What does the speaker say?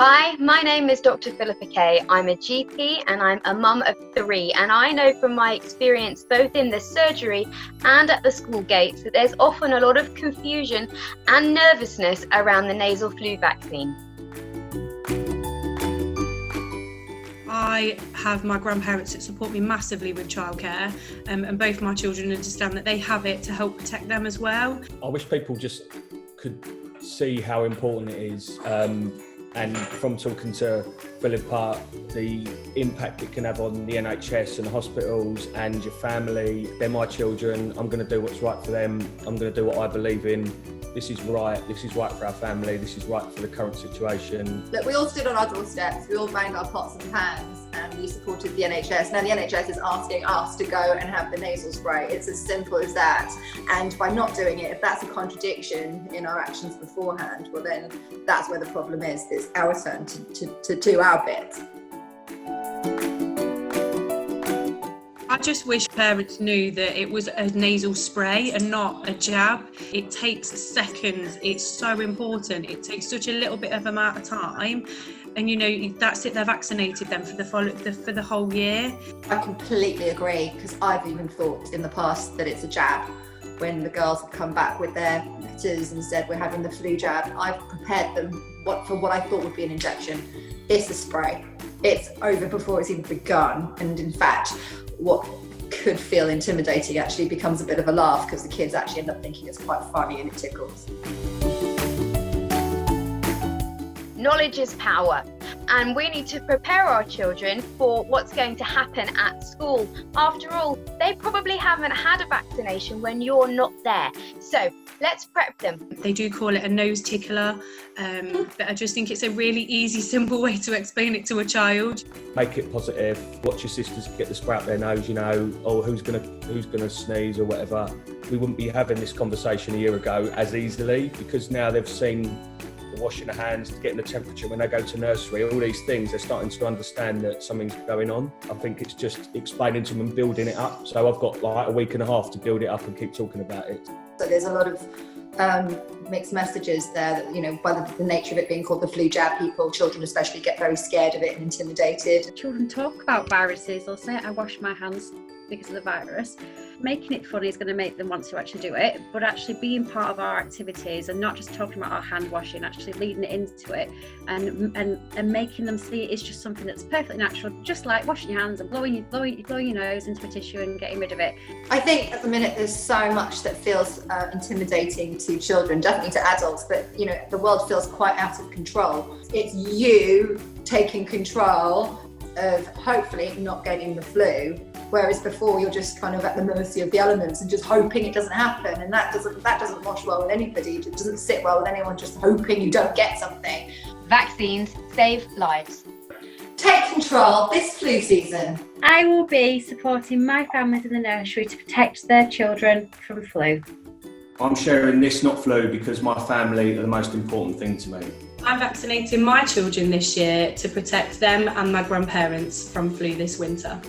Hi, my name is Dr. Philippa Kaye. I'm a GP and I'm a mum of 3, and I know from my experience both in the surgery and at the school gates that there's often a lot of confusion and nervousness around the nasal flu vaccine. I have my grandparents that support me massively with childcare, and both my children understand that they have it to help protect them as well. I wish people just could see how important it is. And from talking to Philippa, the impact it can have on the NHS and the hospitals and your family. They're my children. I'm going to do what's right for them. I'm going to do what I believe in. This is right for our family, this is right for the current situation. Look, we all stood on our doorsteps, we all banged our pots and pans, and we supported the NHS. Now the NHS is asking us to go and have the nasal spray. It's as simple as that. And by not doing it, if that's a contradiction in our actions beforehand, well then that's where the problem is. It's our turn to do our bit. I just wish parents knew that it was a nasal spray and not a jab. It takes seconds. It's so important. It takes such a little bit of amount of time, and you know that's it. They're vaccinated then for the whole year. I completely agree, because I've even thought in the past that it's a jab. When the girls have come back with their letters and said we're having the flu jab, I've prepared them for what I thought would be an injection. It's a spray. It's over before it's even begun, and in fact, what could feel intimidating actually becomes a bit of a laugh, because the kids actually end up thinking it's quite funny and it tickles. Knowledge is power, and we need to prepare our children for what's going to happen at school. After all, they probably haven't had a vaccination when you're not there. So let's prep them. They do call it a nose tickler, but I just think it's a really easy, simple way to explain it to a child. Make it positive. Watch your sisters get the spray up their nose, you know, or who's gonna sneeze or whatever. We wouldn't be having this conversation a year ago as easily, because now they've seen the washing the hands, getting the temperature when they go to nursery, all these things, they're starting to understand that something's going on. I think it's just explaining to them and building it up. So I've got like a week and a half to build it up and keep talking about it. So there's a lot of mixed messages there that, you know, by the nature of it being called the flu jab, children especially, get very scared of it and intimidated. Children talk about viruses. They'll say, I wash my hands because of the virus. Making it funny is going to make them want to actually do it, but actually being part of our activities and not just talking about our hand washing, actually leading it into it and making them see it is just something that's perfectly natural, just like washing your hands and blowing your nose into a tissue and getting rid of it. I think at the minute there's so much that feels intimidating to children, definitely to adults, but you know, the world feels quite out of control. It's you taking control of hopefully not getting the flu, whereas before you're just kind of at the mercy of the elements and just hoping it doesn't happen, and that doesn't wash well with anybody. It doesn't sit well with anyone just hoping you don't get something. Vaccines save lives. Take control this flu season. I will be supporting my families in the nursery to protect their children from flu. I'm sharing this, not flu, because my family are the most important thing to me. I'm vaccinating my children this year to protect them and my grandparents from flu this winter.